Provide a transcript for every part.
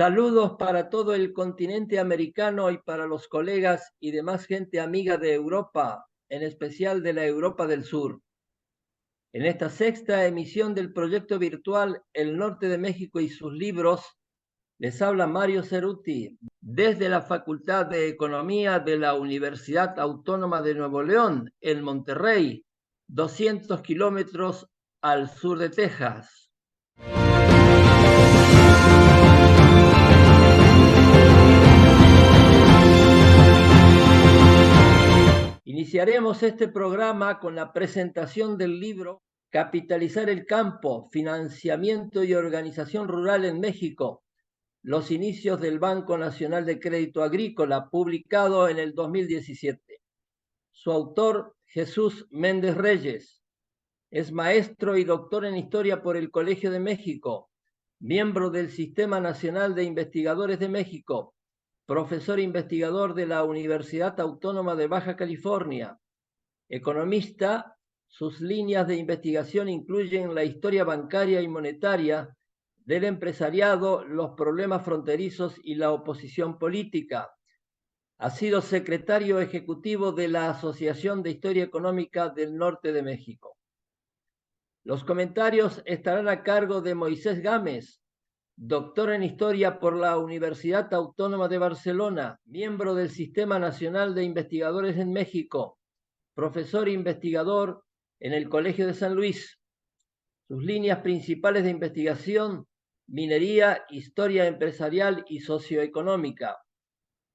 Saludos para todo el continente americano y para los colegas y demás gente amiga de Europa, en especial de la Europa del Sur. En esta sexta emisión del proyecto virtual El Norte de México y sus libros, les habla Mario Ceruti desde la Facultad de Economía de la Universidad Autónoma de Nuevo León, en Monterrey, 200 kilómetros al sur de Texas. Iniciaremos este programa con la presentación del libro Capitalizar el campo, financiamiento y organización rural en México, los inicios del Banco Nacional de Crédito Agrícola, publicado en el 2017. Su autor, Jesús Méndez Reyes, es maestro y doctor en Historia por el Colegio de México, miembro del Sistema Nacional de Investigadores de México, profesor investigador de la Universidad Autónoma de Baja California. Economista, sus líneas de investigación incluyen la historia bancaria y monetaria del empresariado, los problemas fronterizos y la oposición política. Ha sido secretario ejecutivo de la Asociación de Historia Económica del Norte de México. Los comentarios estarán a cargo de Moisés Gámez, doctor en Historia por la Universidad Autónoma de Barcelona, miembro del Sistema Nacional de Investigadores en México, profesor e investigador en el Colegio de San Luis. Sus líneas principales de investigación: minería, historia empresarial y socioeconómica.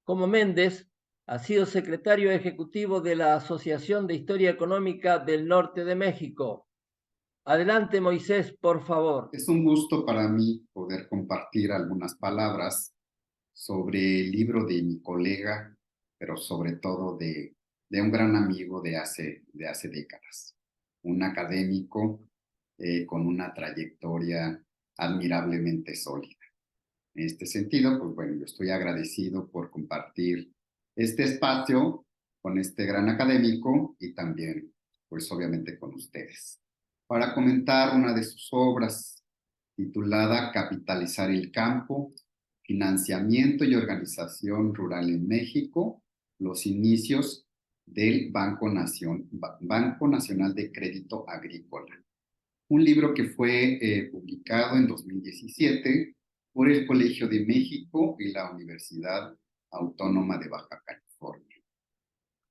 Como Méndez, ha sido secretario ejecutivo de la Asociación de Historia Económica del Norte de México. Adelante, Moisés, por favor. Es un gusto para mí poder compartir algunas palabras sobre el libro de mi colega, pero sobre todo de un gran amigo de hace décadas, un académico con una trayectoria admirablemente sólida. En este sentido, pues bueno, yo estoy agradecido por compartir este espacio con este gran académico y también, pues obviamente con ustedes, para comentar una de sus obras titulada Capitalizar el campo, financiamiento y organización rural en México, los inicios del Banco Nacional de Crédito Agrícola. Un libro que fue publicado en 2017 por el Colegio de México y la Universidad Autónoma de Baja California.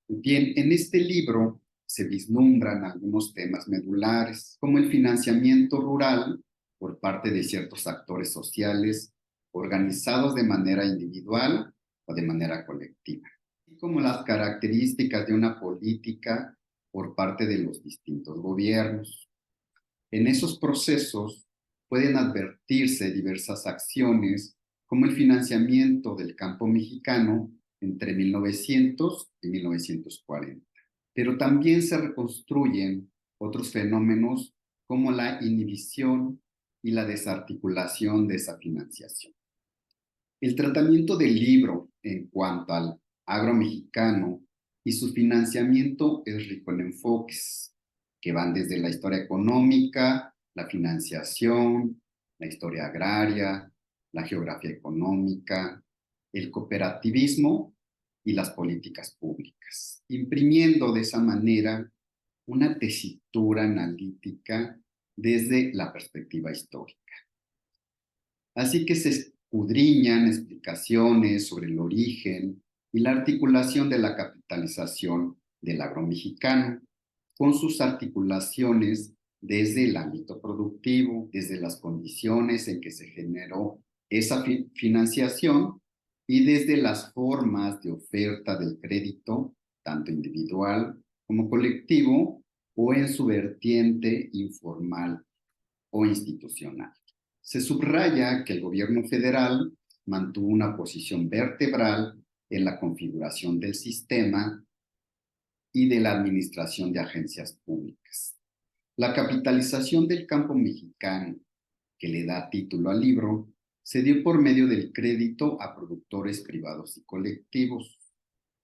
Bien, en este libro se vislumbran algunos temas medulares, como el financiamiento rural por parte de ciertos actores sociales organizados de manera individual o de manera colectiva, y como las características de una política por parte de los distintos gobiernos. En esos procesos pueden advertirse diversas acciones, como el financiamiento del campo mexicano entre 1900 y 1940. Pero también se reconstruyen otros fenómenos como la inhibición y la desarticulación de esa financiación. El tratamiento del libro en cuanto al agro mexicano y su financiamiento es rico en enfoques que van desde la historia económica, la financiación, la historia agraria, la geografía económica, el cooperativismo y las políticas públicas, imprimiendo de esa manera una tesitura analítica desde la perspectiva histórica. Así que se escudriñan explicaciones sobre el origen y la articulación de la capitalización del agro mexicano, con sus articulaciones desde el ámbito productivo, desde las condiciones en que se generó esa financiación y desde las formas de oferta del crédito, tanto individual como colectivo, o en su vertiente informal o institucional. Se subraya que el gobierno federal mantuvo una posición vertebral en la configuración del sistema y de la administración de agencias públicas. La capitalización del campo mexicano, que le da título al libro, se dio por medio del crédito a productores privados y colectivos.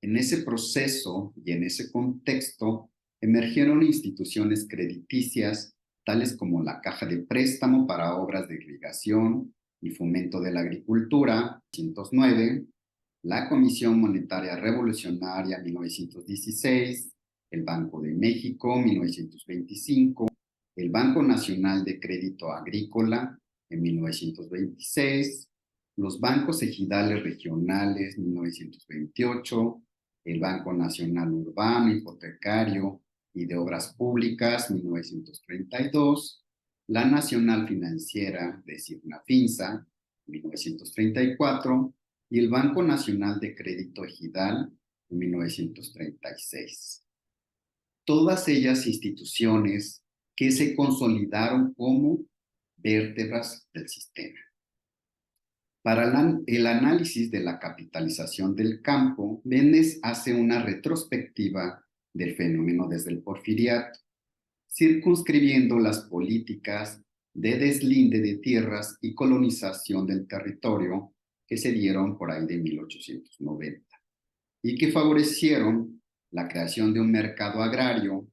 En ese proceso y en ese contexto emergieron instituciones crediticias tales como la Caja de Préstamo para obras de irrigación, y Fomento de la Agricultura, 1909, la Comisión Monetaria Revolucionaria, 1916, el Banco de México, 1925, el Banco Nacional de Crédito Agrícola, en 1926, los bancos ejidales regionales, 1928, el Banco Nacional Urbano, Hipotecario y de Obras Públicas, 1932, la Nacional Financiera, es decir, NAFINSA, 1934, y el Banco Nacional de Crédito Ejidal, en 1936. Todas ellas instituciones que se consolidaron como vértebras del sistema. Para el análisis de la capitalización del campo, Méndez hace una retrospectiva del fenómeno desde el Porfiriato, circunscribiendo las políticas de deslinde de tierras y colonización del territorio que se dieron por ahí de 1890 y que favorecieron la creación de un mercado agrario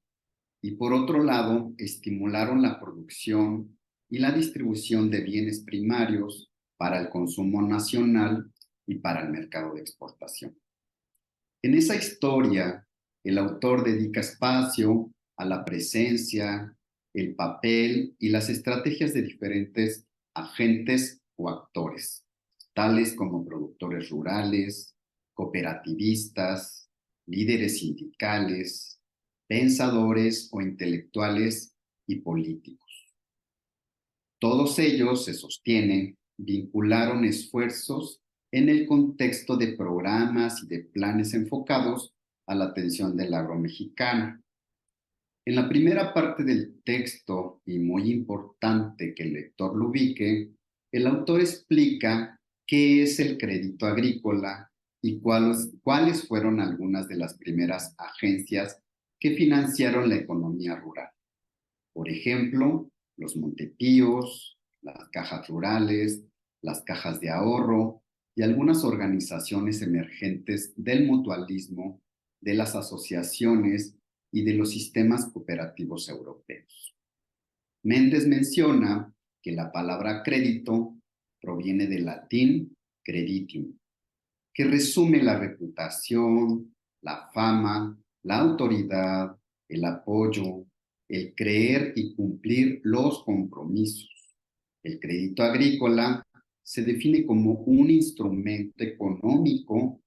y por otro lado estimularon la producción y la distribución de bienes primarios para el consumo nacional y para el mercado de exportación. En esa historia, el autor dedica espacio a la presencia, el papel y las estrategias de diferentes agentes o actores, tales como productores rurales, cooperativistas, líderes sindicales, pensadores o intelectuales y políticos. Todos ellos, se sostiene, vincularon esfuerzos en el contexto de programas y de planes enfocados a la atención del agro mexicano. En la primera parte del texto, y muy importante que el lector lo ubique, el autor explica qué es el crédito agrícola y cuáles fueron algunas de las primeras agencias que financiaron la economía rural. Por ejemplo, los Montepíos, las cajas rurales, las cajas de ahorro y algunas organizaciones emergentes del mutualismo, de las asociaciones y de los sistemas cooperativos europeos. Méndez menciona que la palabra crédito proviene del latín creditum, que resume la reputación, la fama, la autoridad, el apoyo, el creer y cumplir los compromisos. El crédito agrícola se define como un instrumento económico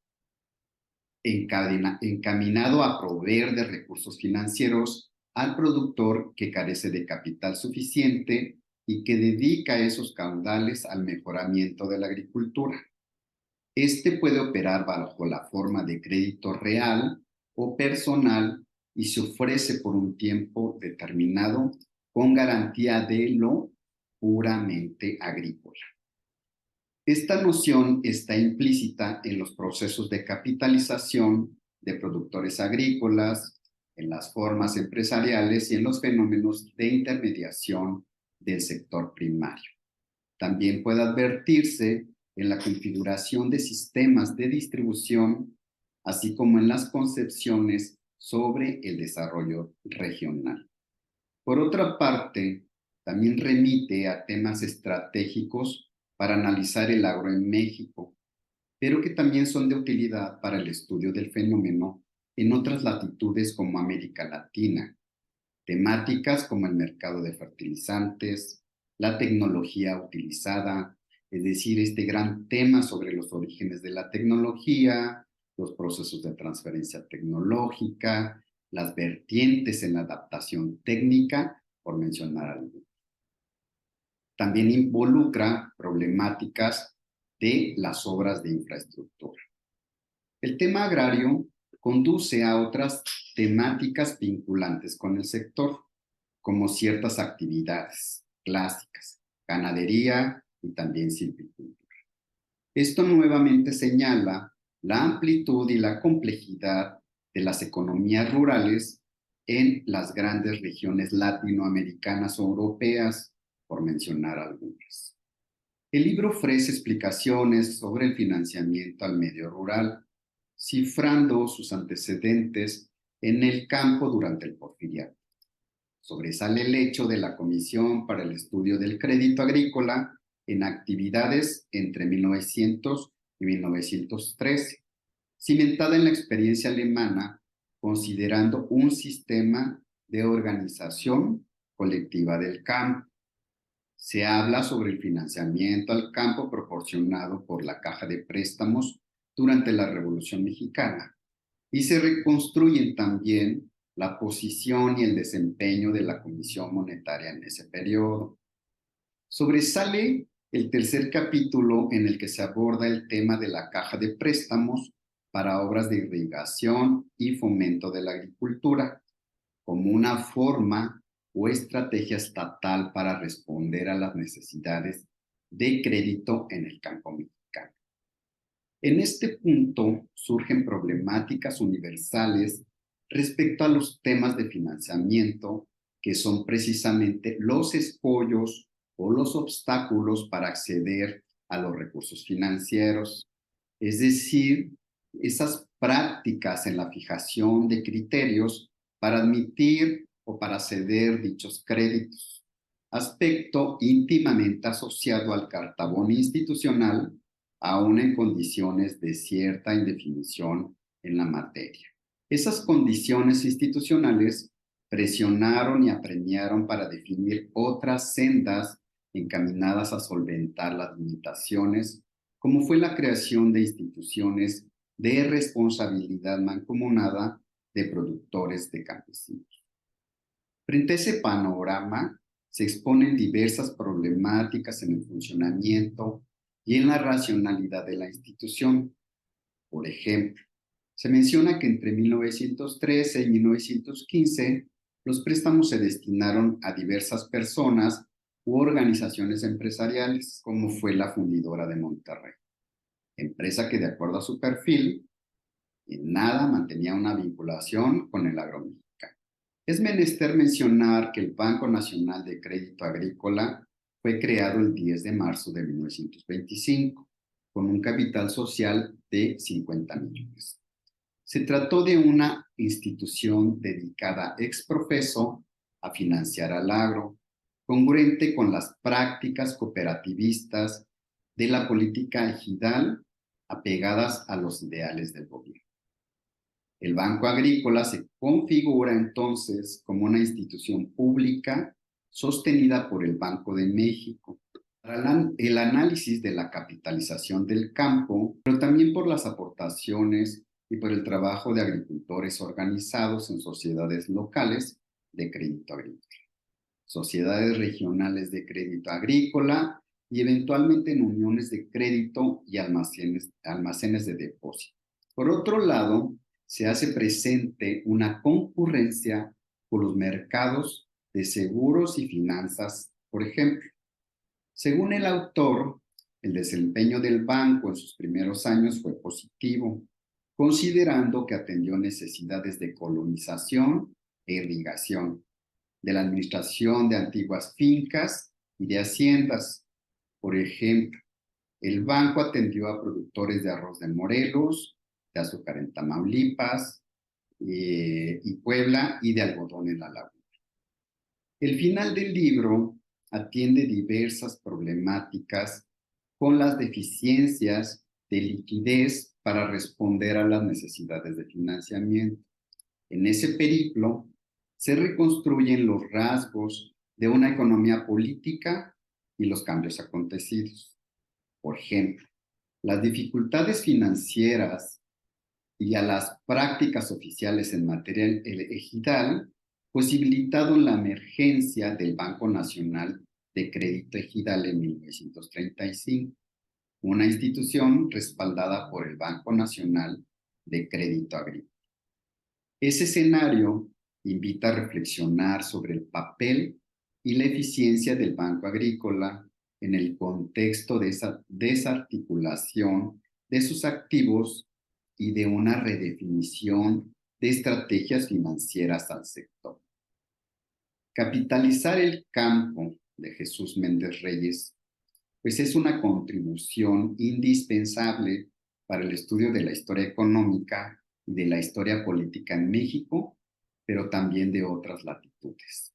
encaminado a proveer de recursos financieros al productor que carece de capital suficiente y que dedica esos caudales al mejoramiento de la agricultura. Este puede operar bajo la forma de crédito real o personal y se ofrece por un tiempo determinado con garantía de lo puramente agrícola. Esta noción está implícita en los procesos de capitalización de productores agrícolas, en las formas empresariales y en los fenómenos de intermediación del sector primario. También puede advertirse en la configuración de sistemas de distribución, así como en las concepciones sobre el desarrollo regional. Por otra parte, también remite a temas estratégicos para analizar el agro en México, pero que también son de utilidad para el estudio del fenómeno en otras latitudes como América Latina. Temáticas como el mercado de fertilizantes, la tecnología utilizada, es decir, este gran tema sobre los orígenes de la tecnología, los procesos de transferencia tecnológica, las vertientes en la adaptación técnica, por mencionar algo. También involucra problemáticas de las obras de infraestructura. El tema agrario conduce a otras temáticas vinculantes con el sector, como ciertas actividades clásicas, ganadería y también silvicultura. Esto nuevamente señala la amplitud y la complejidad de las economías rurales en las grandes regiones latinoamericanas o europeas, por mencionar algunas. El libro ofrece explicaciones sobre el financiamiento al medio rural, cifrando sus antecedentes en el campo durante el Porfiriato. Sobresale el hecho de la Comisión para el Estudio del Crédito Agrícola en actividades entre 1900 y 1913, cimentada en la experiencia alemana, considerando un sistema de organización colectiva del campo. Se habla sobre el financiamiento al campo proporcionado por la Caja de Préstamos durante la Revolución Mexicana y se reconstruyen también la posición y el desempeño de la Comisión Monetaria en ese periodo. Sobresale el tercer capítulo en el que se aborda el tema de la Caja de Préstamos para obras de irrigación y fomento de la agricultura, como una forma o estrategia estatal para responder a las necesidades de crédito en el campo mexicano. En este punto surgen problemáticas universales respecto a los temas de financiamiento, que son precisamente los escollos o los obstáculos para acceder a los recursos financieros, es decir, esas prácticas en la fijación de criterios para admitir o para ceder dichos créditos, aspecto íntimamente asociado al cartabón institucional, aún en condiciones de cierta indefinición en la materia. Esas condiciones institucionales presionaron y apremiaron para definir otras sendas encaminadas a solventar las limitaciones, como fue la creación de instituciones de responsabilidad mancomunada de productores de campesinos. Frente a ese panorama, se exponen diversas problemáticas en el funcionamiento y en la racionalidad de la institución. Por ejemplo, se menciona que entre 1913 y 1915 los préstamos se destinaron a diversas personas u organizaciones empresariales, como fue la Fundidora de Monterrey, empresa que de acuerdo a su perfil, en nada mantenía una vinculación con el agromexicano. Es menester mencionar que el Banco Nacional de Crédito Agrícola fue creado el 10 de marzo de 1925, con un capital social de 50 millones. Se trató de una institución dedicada ex profeso a financiar al agro, congruente con las prácticas cooperativistas de la política ejidal apegadas a los ideales del gobierno. El Banco Agrícola se configura entonces como una institución pública sostenida por el Banco de México para el análisis de la capitalización del campo, pero también por las aportaciones y por el trabajo de agricultores organizados en sociedades locales de crédito agrícola, sociedades regionales de crédito agrícola y eventualmente en uniones de crédito y almacenes de depósito. Por otro lado, se hace presente una concurrencia por los mercados de seguros y finanzas, por ejemplo. Según el autor, el desempeño del banco en sus primeros años fue positivo, considerando que atendió necesidades de colonización e irrigación, de la administración de antiguas fincas y de haciendas. Por ejemplo, el banco atendió a productores de arroz de Morelos, de azúcar en Tamaulipas y Puebla y de algodón en la laguna. El final del libro atiende diversas problemáticas con las deficiencias de liquidez para responder a las necesidades de financiamiento. En ese periplo se reconstruyen los rasgos de una economía política y los cambios acontecidos. Por ejemplo, las dificultades financieras y a las prácticas oficiales en materia ejidal posibilitaron la emergencia del Banco Nacional de Crédito Ejidal en 1935, una institución respaldada por el Banco Nacional de Crédito Agrícola. Ese escenario invita a reflexionar sobre el papel y la eficiencia del Banco Agrícola en el contexto de esa desarticulación de sus activos y de una redefinición de estrategias financieras al sector. Capitalizar el campo de Jesús Méndez Reyes, pues es una contribución indispensable para el estudio de la historia económica y de la historia política en México, pero también de otras latitudes.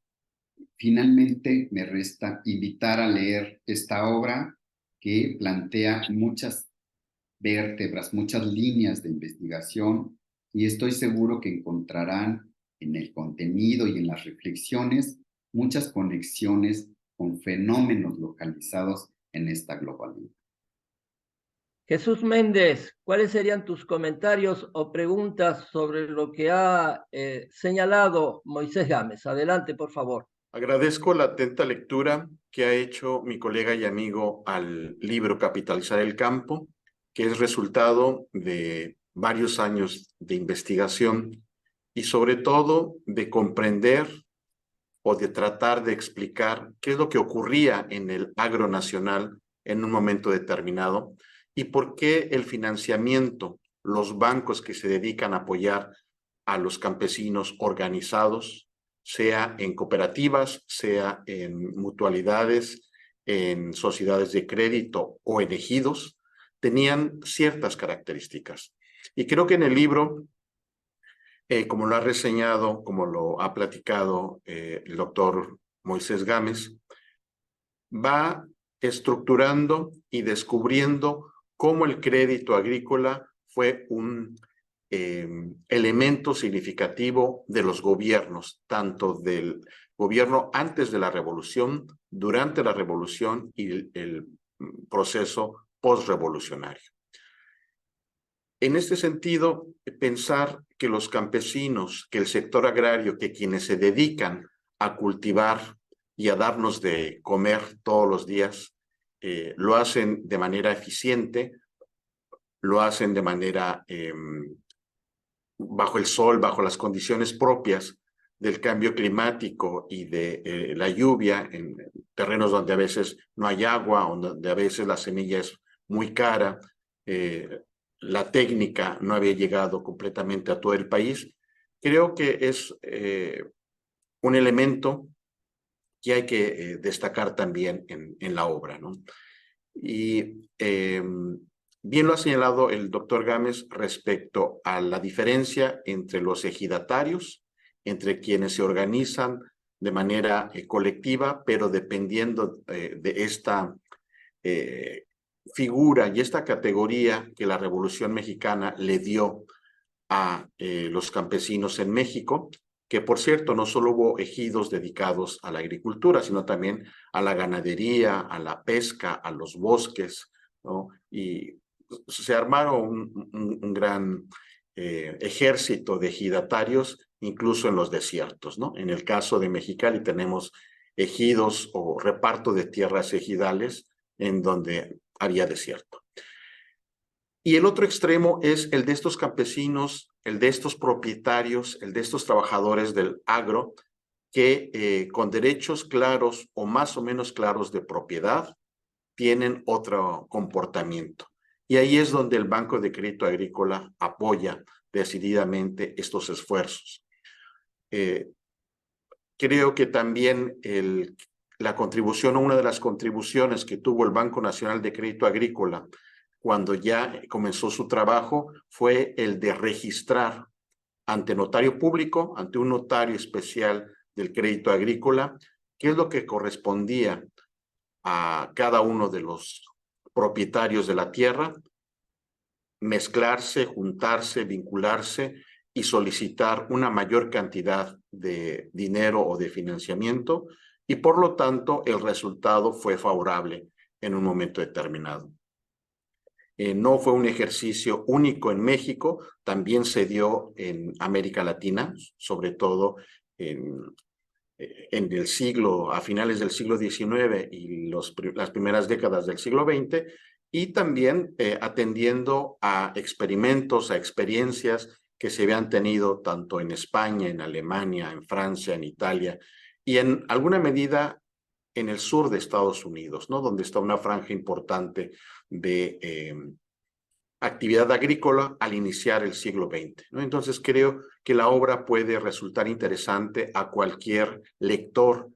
Finalmente, me resta invitar a leer esta obra que plantea muchas vértebras, muchas líneas de investigación, y estoy seguro que encontrarán en el contenido y en las reflexiones muchas conexiones con fenómenos localizados en esta globalidad. Jesús Méndez, ¿cuáles serían tus comentarios o preguntas sobre lo que ha señalado Moisés Gámez? Adelante, por favor. Agradezco la atenta lectura que ha hecho mi colega y amigo al libro Capitalizar el Campo, que es resultado de varios años de investigación y sobre todo de comprender o de tratar de explicar qué es lo que ocurría en el agro nacional en un momento determinado y por qué el financiamiento, los bancos que se dedican a apoyar a los campesinos organizados, sea en cooperativas, sea en mutualidades, en sociedades de crédito o en ejidos, tenían ciertas características. Y creo que en el libro, como lo ha reseñado, como lo ha platicado el doctor Moisés Gámez, va estructurando y descubriendo cómo el crédito agrícola fue un elemento significativo de los gobiernos, tanto del gobierno antes de la revolución, durante la revolución y el proceso postrevolucionario. En este sentido, pensar que los campesinos, que el sector agrario, que quienes se dedican a cultivar y a darnos de comer todos los días, lo hacen de manera eficiente, lo hacen de manera bajo el sol, bajo las condiciones propias del cambio climático y de la lluvia en terrenos donde a veces no hay agua, donde a veces la semilla es muy cara, la técnica no había llegado completamente a todo el país. Creo que es un elemento que hay que destacar también en la obra, ¿no? Y bien lo ha señalado el doctor Gámez respecto a la diferencia entre los ejidatarios, entre quienes se organizan de manera colectiva, pero dependiendo de esta figura y esta categoría que la Revolución Mexicana le dio a los campesinos en México, que por cierto no solo hubo ejidos dedicados a la agricultura, sino también a la ganadería, a la pesca, a los bosques, ¿no? Y se armaron un gran ejército de ejidatarios, incluso en los desiertos, ¿no? En el caso de Mexicali tenemos ejidos o reparto de tierras ejidales en donde había desierto. Y el otro extremo es el de estos campesinos, el de estos propietarios, el de estos trabajadores del agro, que con derechos claros o más o menos claros de propiedad tienen otro comportamiento. Y ahí es donde el Banco de Crédito Agrícola apoya decididamente estos esfuerzos. Creo que también la contribución, una de las contribuciones que tuvo el Banco Nacional de Crédito Agrícola cuando ya comenzó su trabajo fue el de registrar ante notario público, ante un notario especial del crédito agrícola, qué es lo que correspondía a cada uno de los propietarios de la tierra, mezclarse, juntarse, vincularse y solicitar una mayor cantidad de dinero o de financiamiento, y por lo tanto el resultado fue favorable en un momento determinado. No fue un ejercicio único en México, también se dio en América Latina, sobre todo en el siglo, a finales del siglo XIX y las primeras décadas del siglo XX, y también atendiendo a experimentos, a experiencias que se habían tenido tanto en España, en Alemania, en Francia, en Italia, y en alguna medida en el sur de Estados Unidos, ¿no? Donde está una franja importante de actividad agrícola al iniciar el siglo XX, ¿no? Entonces creo que la obra puede resultar interesante a cualquier lector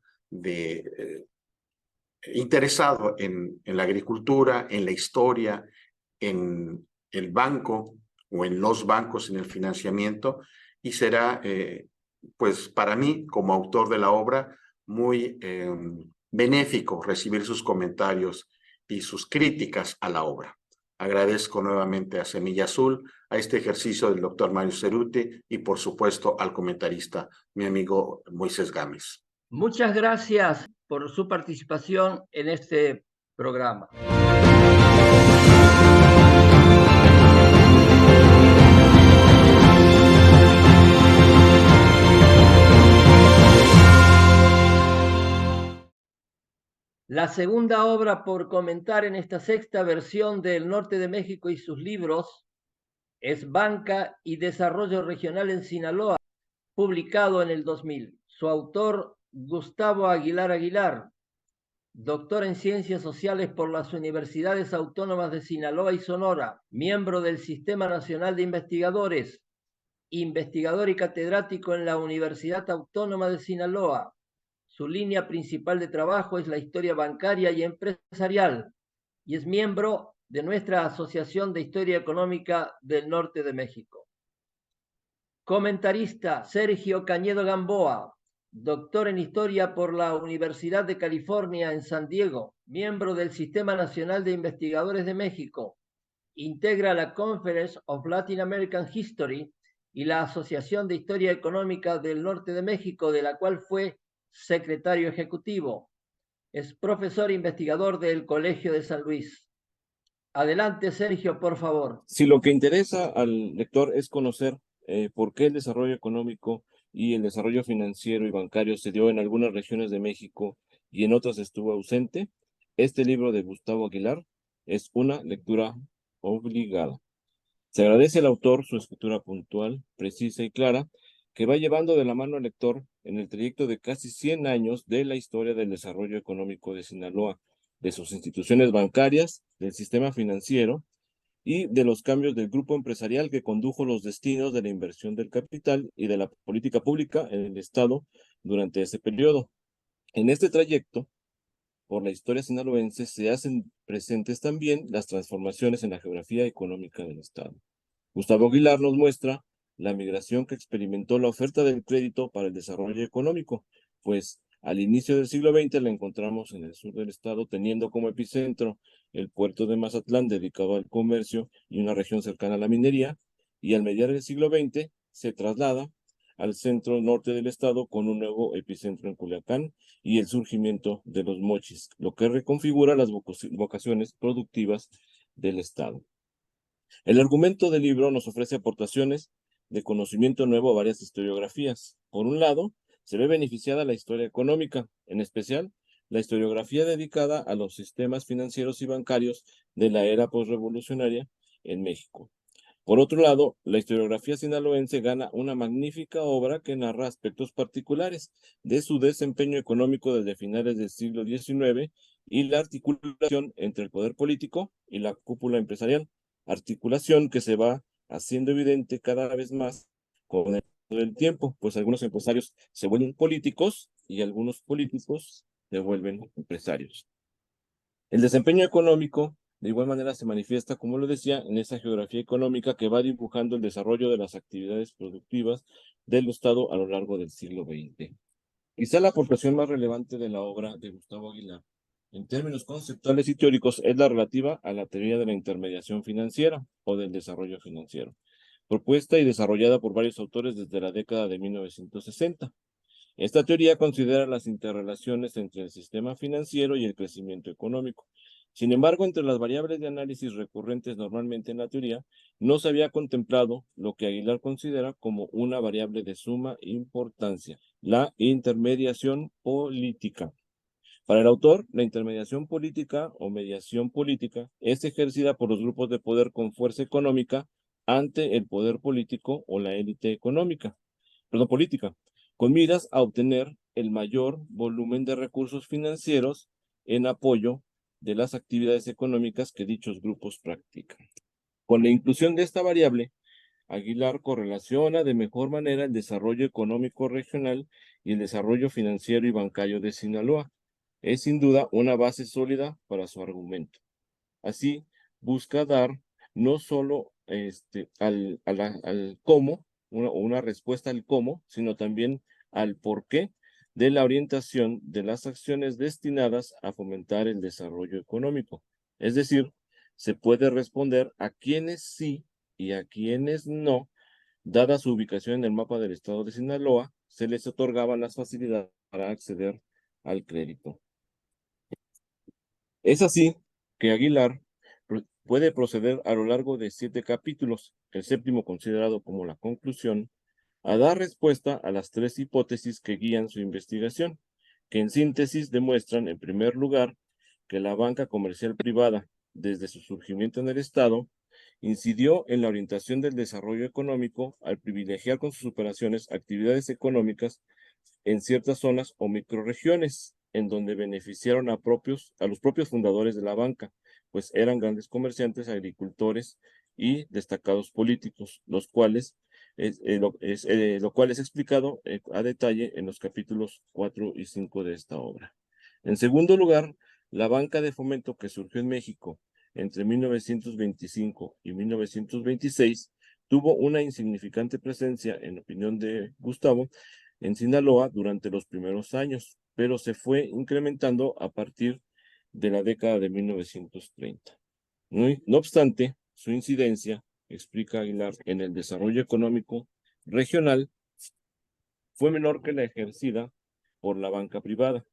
interesado en la agricultura, en la historia, en el banco o en los bancos, en el financiamiento, y será, pues para mí, como autor de la obra, muy benéfico recibir sus comentarios y sus críticas a la obra. Agradezco nuevamente a Semilla Azul, a este ejercicio del doctor Mario Ceruti y por supuesto al comentarista, mi amigo Moisés Gámez. Muchas gracias por su participación en este programa. La segunda obra por comentar en esta sexta versión del Norte de México y sus libros es Banca y Desarrollo Regional en Sinaloa, publicado en el 2000. Su autor, Gustavo Aguilar Aguilar, doctor en Ciencias Sociales por las Universidades Autónomas de Sinaloa y Sonora, miembro del Sistema Nacional de Investigadores, investigador y catedrático en la Universidad Autónoma de Sinaloa. Su línea principal de trabajo es la historia bancaria y empresarial y es miembro de nuestra Asociación de Historia Económica del Norte de México. Comentarista Sergio Cañedo Gamboa, doctor en Historia por la Universidad de California en San Diego, miembro del Sistema Nacional de Investigadores de México, integra la Conference of Latin American History y la Asociación de Historia Económica del Norte de México, de la cual fue secretario ejecutivo. Es profesor investigador del Colegio de San Luis. Adelante, Sergio, por favor. Si lo que interesa al lector es conocer por qué el desarrollo económico y el desarrollo financiero y bancario se dio en algunas regiones de México y en otras estuvo ausente, este libro de Gustavo Aguilar es una lectura obligada. Se agradece al autor su escritura puntual, precisa y clara, que va llevando de la mano al lector en el trayecto de casi 100 años de la historia del desarrollo económico de Sinaloa, de sus instituciones bancarias, del sistema financiero y de los cambios del grupo empresarial que condujo los destinos de la inversión del capital y de la política pública en el Estado durante ese periodo. En este trayecto, por la historia sinaloense, se hacen presentes también las transformaciones en la geografía económica del Estado. Gustavo Aguilar nos muestra la migración que experimentó la oferta del crédito para el desarrollo económico, pues al inicio del siglo XX la encontramos en el sur del estado, teniendo como epicentro el puerto de Mazatlán, dedicado al comercio y una región cercana a la minería, y al mediar del siglo XX se traslada al centro norte del estado con un nuevo epicentro en Culiacán y el surgimiento de los mochis, lo que reconfigura las vocaciones productivas del estado. El argumento del libro nos ofrece aportaciones de conocimiento nuevo a varias historiografías. Por un lado, se ve beneficiada la historia económica, en especial la historiografía dedicada a los sistemas financieros y bancarios de la era posrevolucionaria en México. Por otro lado, la historiografía sinaloense gana una magnífica obra que narra aspectos particulares de su desempeño económico desde finales del siglo XIX y la articulación entre el poder político y la cúpula empresarial, articulación que se va haciendo evidente cada vez más con el paso del tiempo, pues algunos empresarios se vuelven políticos y algunos políticos se vuelven empresarios. El desempeño económico, de igual manera, se manifiesta, como lo decía, en esa geografía económica que va dibujando el desarrollo de las actividades productivas del Estado a lo largo del siglo XX. Quizá la aportación más relevante de la obra de Gustavo Aguilar, en términos conceptuales y teóricos, es la relativa a la teoría de la intermediación financiera o del desarrollo financiero, propuesta y desarrollada por varios autores desde la década de 1960. Esta teoría considera las interrelaciones entre el sistema financiero y el crecimiento económico. Sin embargo, entre las variables de análisis recurrentes normalmente en la teoría, no se había contemplado lo que Aguilar considera como una variable de suma importancia, la intermediación política. Para el autor, la intermediación política o mediación política es ejercida por los grupos de poder con fuerza económica ante el poder político o la élite política, con miras a obtener el mayor volumen de recursos financieros en apoyo de las actividades económicas que dichos grupos practican. Con la inclusión de esta variable, Aguilar correlaciona de mejor manera el desarrollo económico regional y el desarrollo financiero y bancario de Sinaloa. Es sin duda una base sólida para su argumento. Así, busca dar no solo al cómo, una respuesta al cómo, sino también al porqué de la orientación de las acciones destinadas a fomentar el desarrollo económico. Es decir, se puede responder a quienes sí y a quienes no, dada su ubicación en el mapa del estado de Sinaloa, se les otorgaban las facilidades para acceder al crédito. Es así que Aguilar puede proceder a lo largo de 7 capítulos, el séptimo considerado como la conclusión, a dar respuesta a las 3 hipótesis que guían su investigación, que en síntesis demuestran, en primer lugar, que la banca comercial privada, desde su surgimiento en el Estado, incidió en la orientación del desarrollo económico al privilegiar con sus operaciones actividades económicas en ciertas zonas o microrregiones, en donde beneficiaron a los propios fundadores de la banca, pues eran grandes comerciantes, agricultores y destacados políticos, lo cual es explicado a detalle en los capítulos 4 y 5 de esta obra. En segundo lugar, la banca de fomento que surgió en México entre 1925 y 1926 tuvo una insignificante presencia, en opinión de Gustavo, en Sinaloa durante los primeros años, pero se fue incrementando a partir de la década de 1930. No obstante, su incidencia, explica Aguilar, en el desarrollo económico regional fue menor que la ejercida por la banca privada.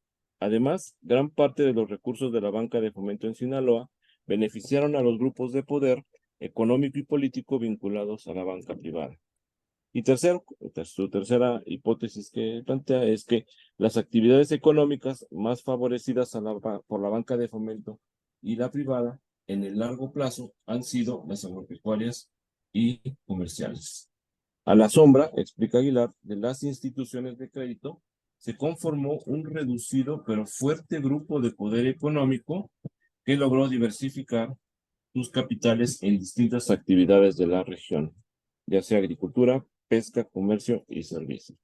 Además, gran parte de los recursos de la banca de fomento en Sinaloa beneficiaron a los grupos de poder económico y político vinculados a la banca privada. Y su tercera hipótesis que plantea es que las actividades económicas más favorecidas por la banca de fomento y la privada en el largo plazo han sido las agropecuarias y comerciales. A la sombra, explica Aguilar, de las instituciones de crédito, se conformó un reducido pero fuerte grupo de poder económico que logró diversificar sus capitales en distintas actividades de la región, ya sea agricultura, pesca, comercio y servicios,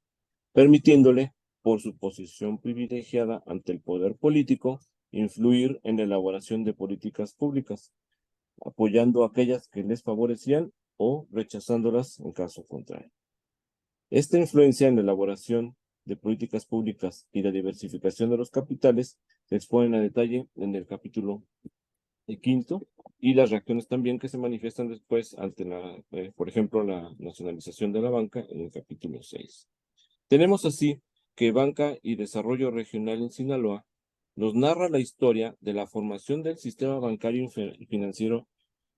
permitiéndole, por su posición privilegiada ante el poder político, influir en la elaboración de políticas públicas, apoyando aquellas que les favorecían o rechazándolas en caso contrario. Esta influencia en la elaboración de políticas públicas y la diversificación de los capitales se exponen a detalle en el capítulo quinto, y las reacciones también que se manifiestan después ante por ejemplo, la nacionalización de la banca en el capítulo 6. Tenemos así que Banca y Desarrollo Regional en Sinaloa nos narra la historia de la formación del sistema bancario y financiero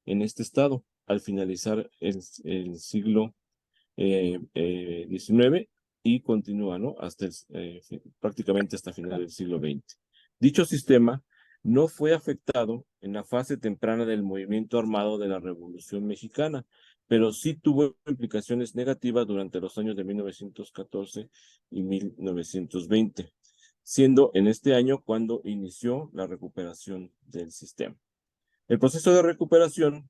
en este estado al finalizar el siglo XIX y continúa, ¿no? Prácticamente hasta final del siglo XX. Dicho sistema no fue afectado en la fase temprana del movimiento armado de la Revolución Mexicana, pero sí tuvo implicaciones negativas durante los años de 1914 y 1920, siendo en este año cuando inició la recuperación del sistema. El proceso de recuperación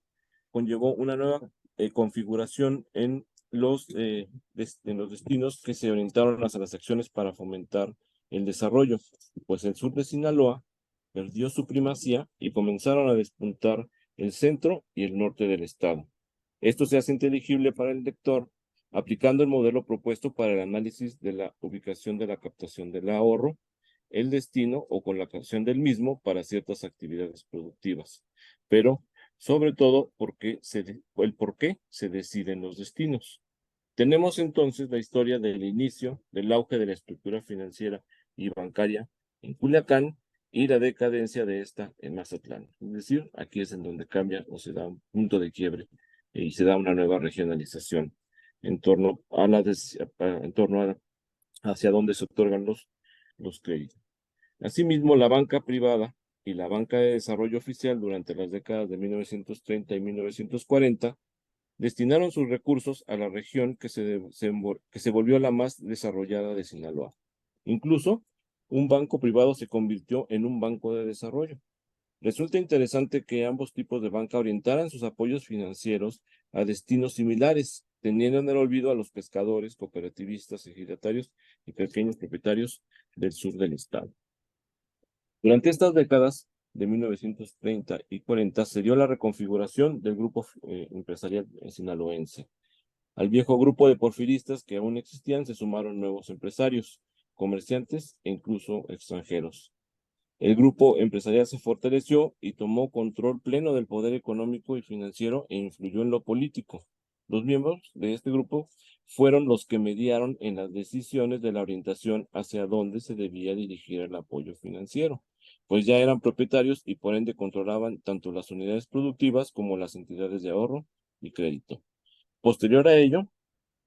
conllevó una nueva configuración en los destinos que se orientaron hacia las acciones para fomentar el desarrollo, pues el sur de Sinaloa perdió su primacía y comenzaron a despuntar el centro y el norte del estado. Esto se hace inteligible para el lector aplicando el modelo propuesto para el análisis de la ubicación de la captación del ahorro, el destino o colocación del mismo para ciertas actividades productivas, pero sobre todo el por qué se deciden los destinos. Tenemos entonces la historia del inicio del auge de la estructura financiera y bancaria en Culiacán y la decadencia de esta en Mazatlán. Es decir, aquí es en donde cambia o se da un punto de quiebre y se da una nueva regionalización en torno hacia dónde se otorgan los créditos. Asimismo, la banca privada y la banca de desarrollo oficial durante las décadas de 1930 y 1940 destinaron sus recursos a la región que se volvió la más desarrollada de Sinaloa. Incluso, un banco privado se convirtió en un banco de desarrollo. Resulta interesante que ambos tipos de banca orientaran sus apoyos financieros a destinos similares, teniendo en el olvido a los pescadores, cooperativistas, ejidatarios y pequeños propietarios del sur del estado. Durante estas décadas de 1930 y 40 se dio la reconfiguración del grupo empresarial sinaloense. Al viejo grupo de porfiristas que aún existían se sumaron nuevos empresarios, comerciantes e incluso extranjeros. El grupo empresarial se fortaleció y tomó control pleno del poder económico y financiero e influyó en lo político. Los miembros de este grupo fueron los que mediaron en las decisiones de la orientación hacia dónde se debía dirigir el apoyo financiero, pues ya eran propietarios y por ende controlaban tanto las unidades productivas como las entidades de ahorro y crédito. Posterior a ello,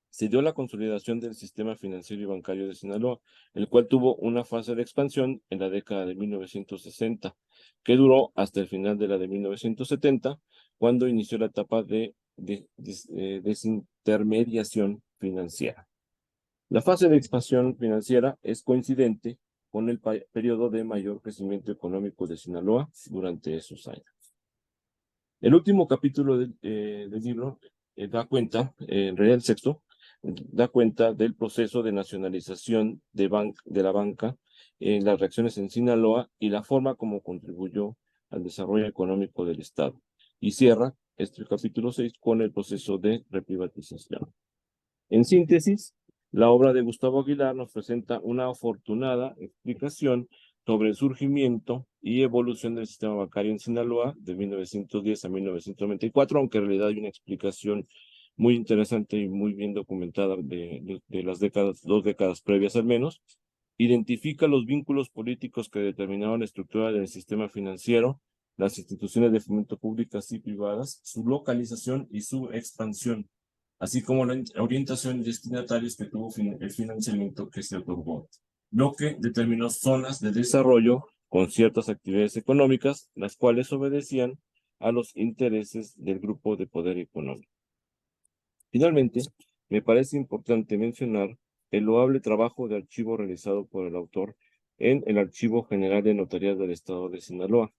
se dio la consolidación del sistema financiero y bancario de Sinaloa, el cual tuvo una fase de expansión en la década de 1960, que duró hasta el final de la de 1970, cuando inició la etapa de desintermediación financiera. La fase de expansión financiera es coincidente con el periodo de mayor crecimiento económico de Sinaloa durante esos años. El último capítulo del libro da cuenta, en realidad el sexto, da cuenta del proceso de nacionalización de la banca, las reacciones en Sinaloa y la forma como contribuyó al desarrollo económico del Estado. Y cierra este capítulo 6 con el proceso de reprivatización. En síntesis, la obra de Gustavo Aguilar nos presenta una afortunada explicación sobre el surgimiento y evolución del sistema bancario en Sinaloa de 1910 a 1994, aunque en realidad hay una explicación muy interesante y muy bien documentada de las décadas, 2 décadas previas al menos. Identifica los vínculos políticos que determinaron la estructura del sistema financiero, las instituciones de fomento públicas y privadas, su localización y su expansión, así como la orientación y destinatarios que tuvo el financiamiento que se otorgó, lo que determinó zonas de desarrollo con ciertas actividades económicas, las cuales obedecían a los intereses del grupo de poder económico. Finalmente, me parece importante mencionar el loable trabajo de archivo realizado por el autor en el Archivo General de Notarías del Estado de Sinaloa,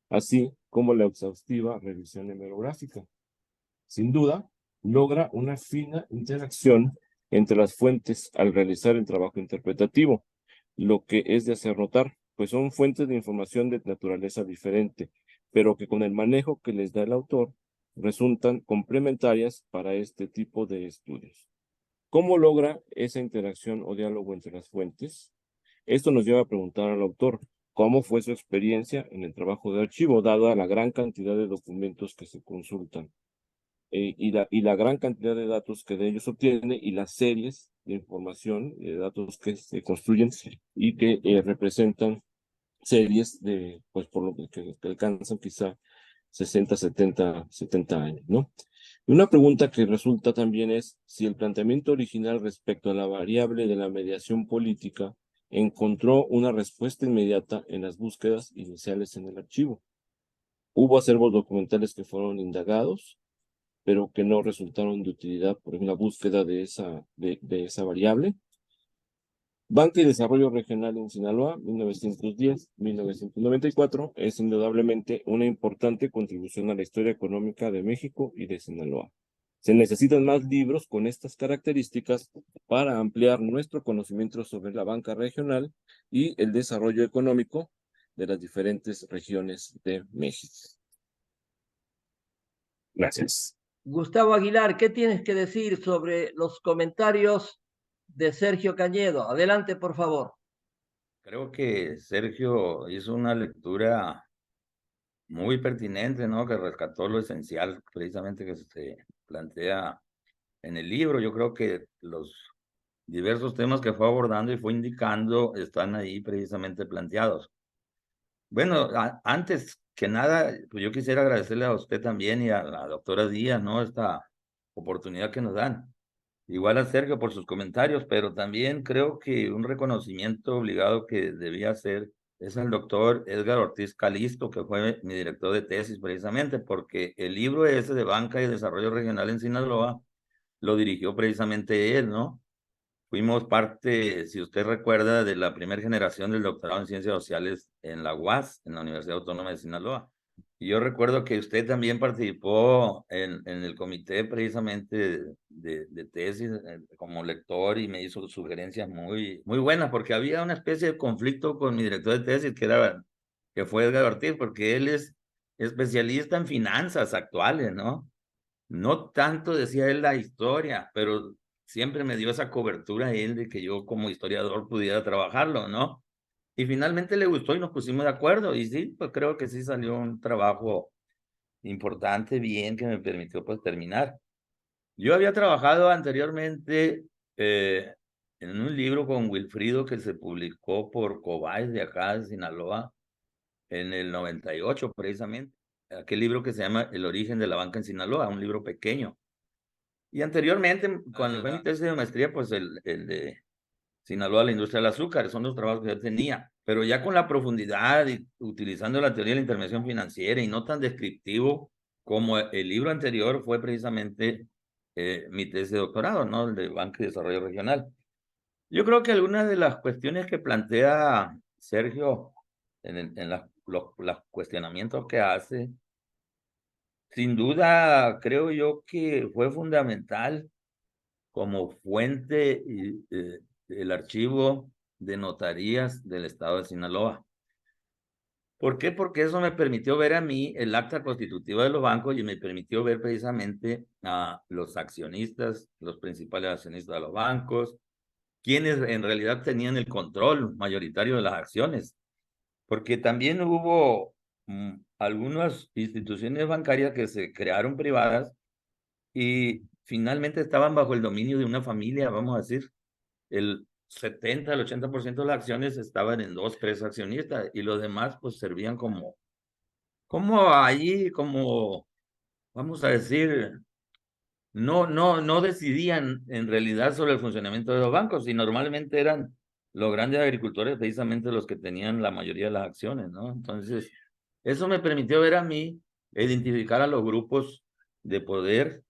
así como la exhaustiva revisión hemerográfica. Sin duda, logra una fina interacción entre las fuentes al realizar el trabajo interpretativo, lo que es de hacer notar, pues son fuentes de información de naturaleza diferente, pero que con el manejo que les da el autor resultan complementarias para este tipo de estudios. ¿Cómo logra esa interacción o diálogo entre las fuentes? Esto nos lleva a preguntar al autor cómo fue su experiencia en el trabajo de archivo, dada la gran cantidad de documentos que se consultan. Y la gran cantidad de datos que de ellos obtiene y las series de información, de datos que se construyen y que representan series de, pues por lo que alcanzan quizá 60, 70 años, ¿no? Y una pregunta que resulta también es si el planteamiento original respecto a la variable de la mediación política encontró una respuesta inmediata en las búsquedas iniciales en el archivo. Hubo acervos documentales que fueron indagados, pero que no resultaron de utilidad por la búsqueda de esa variable. Banca y Desarrollo Regional en Sinaloa, 1910-1994, es indudablemente una importante contribución a la historia económica de México y de Sinaloa. Se necesitan más libros con estas características para ampliar nuestro conocimiento sobre la banca regional y el desarrollo económico de las diferentes regiones de México. Gracias. Gustavo Aguilar, ¿qué tienes que decir sobre los comentarios de Sergio Cañedo? Adelante, por favor. Creo que Sergio hizo una lectura muy pertinente, ¿no? Que rescató lo esencial precisamente que se plantea en el libro. Yo creo que los diversos temas que fue abordando y fue indicando están ahí precisamente planteados. Bueno, antes que nada, pues yo quisiera agradecerle a usted también y a la doctora Díaz, ¿no? Esta oportunidad que nos dan. Igual a Sergio por sus comentarios, pero también creo que un reconocimiento obligado que debía hacer es al doctor Edgar Ortiz Calisto, que fue mi director de tesis precisamente, porque el libro ese de Banca y Desarrollo Regional en Sinaloa lo dirigió precisamente él, ¿no? Fuimos parte, si usted recuerda, de la primera generación del doctorado en Ciencias Sociales en la UAS, en la Universidad Autónoma de Sinaloa. Y yo recuerdo que usted también participó en el comité precisamente de tesis como lector y me hizo sugerencias muy buenas, porque había una especie de conflicto con mi director de tesis, que fue Edgar Ortiz, porque él es especialista en finanzas actuales, ¿no? No tanto decía él la historia, pero siempre me dio esa cobertura a él de que yo como historiador pudiera trabajarlo, ¿no? y finalmente le gustó y nos pusimos de acuerdo. Y sí, pues creo que sí salió un trabajo importante, bien, que me permitió pues terminar. Yo había trabajado anteriormente en un libro con Wilfrido que se publicó por Cobáez de acá de Sinaloa en el 98 precisamente. Aquel libro que se llama El origen de la banca en Sinaloa, un libro pequeño. Y anteriormente, cuando fue mi tesis de maestría, pues el de Sinaloa, la industria del azúcar, son los trabajos que yo tenía. Pero ya con la profundidad y utilizando la teoría de la intervención financiera y no tan descriptivo como el libro anterior fue precisamente mi tesis de doctorado, ¿no? El de Banca y Desarrollo Regional. Yo creo que algunas de las cuestiones que plantea Sergio en los cuestionamientos que hace, sin duda creo yo que fue fundamental como fuente el archivo de notarías del estado de Sinaloa. ¿Por qué? Porque eso me permitió ver a mí el acta constitutiva de los bancos y me permitió ver precisamente a los accionistas, los principales accionistas de los bancos, quienes en realidad tenían el control mayoritario de las acciones. Porque también hubo algunas instituciones bancarias que se crearon privadas y finalmente estaban bajo el dominio de una familia, vamos a decir. El 70, el 80% de las acciones estaban en 2, 3 accionistas y los demás pues servían como ahí, como, vamos a decir, no decidían en realidad sobre el funcionamiento de los bancos y normalmente eran los grandes agricultores precisamente los que tenían la mayoría de las acciones, ¿no? Entonces, eso me permitió ver a mí, identificar a los grupos de poder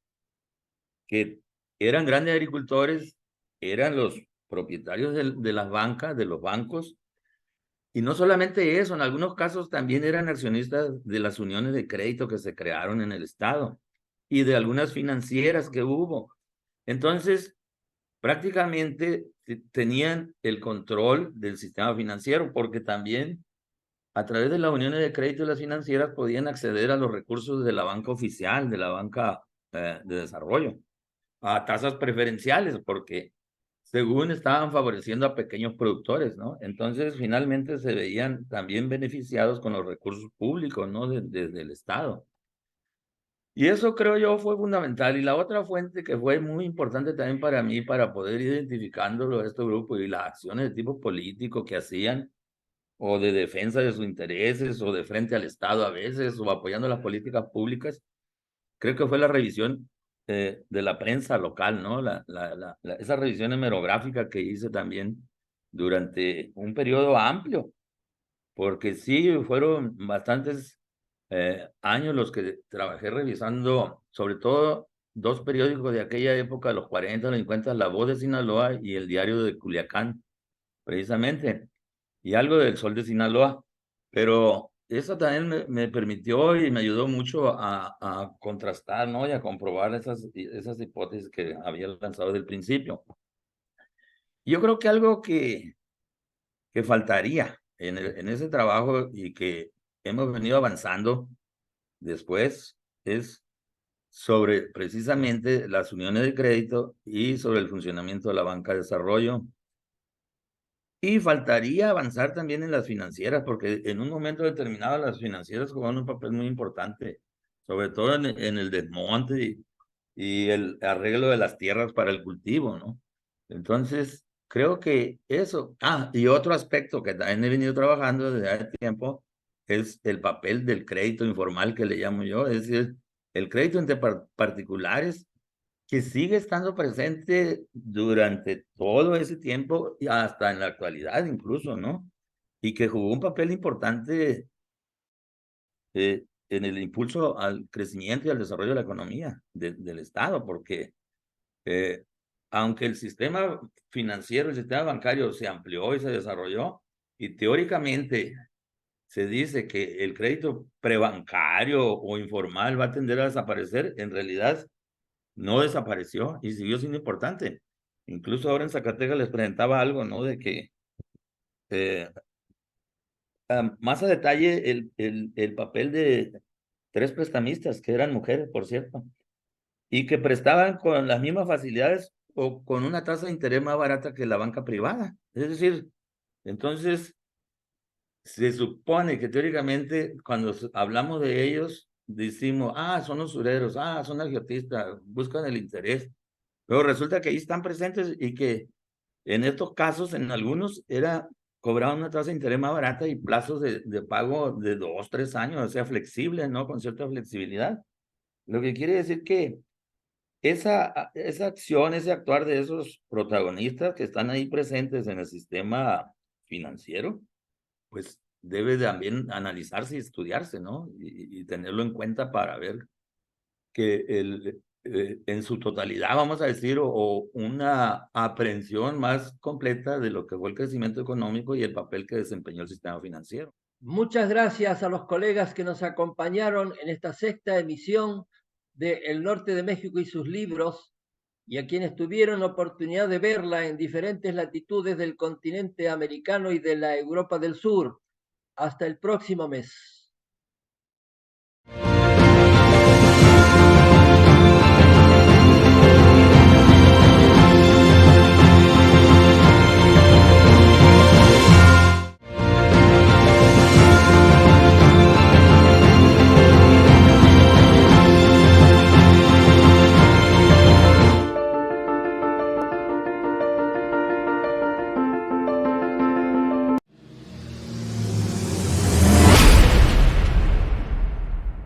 que eran grandes agricultores, eran los propietarios de las bancas, de los bancos, y no solamente eso, en algunos casos también eran accionistas de las uniones de crédito que se crearon en el Estado y de algunas financieras que hubo. Entonces, prácticamente tenían el control del sistema financiero porque también a través de las uniones de crédito y las financieras podían acceder a los recursos de la banca oficial, de la banca de desarrollo, a tasas preferenciales, porque según estaban favoreciendo a pequeños productores, ¿no? Entonces, finalmente se veían también beneficiados con los recursos públicos, ¿no? Desde el Estado. Y eso creo yo fue fundamental. Y la otra fuente que fue muy importante también para mí, para poder ir identificándolo a estos grupos y las acciones de tipo político que hacían, o de defensa de sus intereses, o de frente al Estado a veces, o apoyando las políticas públicas, creo que fue la revisión de la prensa local, ¿no? Esa revisión hemerográfica que hice también durante un periodo amplio, porque sí, fueron bastantes años los que trabajé revisando, sobre todo dos periódicos de aquella época, los 40, los 50, La Voz de Sinaloa y el Diario de Culiacán, precisamente, y algo del Sol de Sinaloa. Pero eso también me permitió y me ayudó mucho a contrastar, ¿no? Y a comprobar esas hipótesis que había lanzado desde el principio. Yo creo que algo que faltaría en ese trabajo y que hemos venido avanzando después es sobre precisamente las uniones de crédito y sobre el funcionamiento de la banca de desarrollo. Y faltaría avanzar también en las financieras, porque en un momento determinado las financieras jugaban un papel muy importante, sobre todo en el desmonte y el arreglo de las tierras para el cultivo, ¿no? Entonces, creo que eso. Y otro aspecto que también he venido trabajando desde hace tiempo es el papel del crédito informal que le llamo yo, es decir, el crédito entre particulares que sigue estando presente durante todo ese tiempo y hasta en la actualidad incluso, ¿no? Y que jugó un papel importante en el impulso al crecimiento y al desarrollo de la economía del Estado, porque aunque el sistema financiero, el sistema bancario se amplió y se desarrolló, y teóricamente se dice que el crédito prebancario o informal va a tender a desaparecer, en realidad no desapareció y siguió siendo importante. Incluso ahora en Zacatecas les presentaba algo, ¿no? De que más a detalle el papel de 3 prestamistas, que eran mujeres, por cierto, y que prestaban con las mismas facilidades o con una tasa de interés más barata que la banca privada. Es decir, entonces, se supone que teóricamente cuando hablamos de ellos, decimos, son usureros, son agiotistas, buscan el interés. Pero resulta que ahí están presentes y que en estos casos, en algunos, cobraban una tasa de interés más barata y plazos de pago de 2, 3 años, o sea, flexibles, ¿no? Con cierta flexibilidad. Lo que quiere decir que esa acción, ese actuar de esos protagonistas que están ahí presentes en el sistema financiero, pues debe también analizarse y estudiarse, ¿no? Y tenerlo en cuenta para ver que en su totalidad, vamos a decir, o una aprehensión más completa de lo que fue el crecimiento económico y el papel que desempeñó el sistema financiero. Muchas gracias a los colegas que nos acompañaron en esta sexta emisión de El Norte de México y sus libros, y a quienes tuvieron oportunidad de verla en diferentes latitudes del continente americano y de la Europa del Sur. Hasta el próximo mes.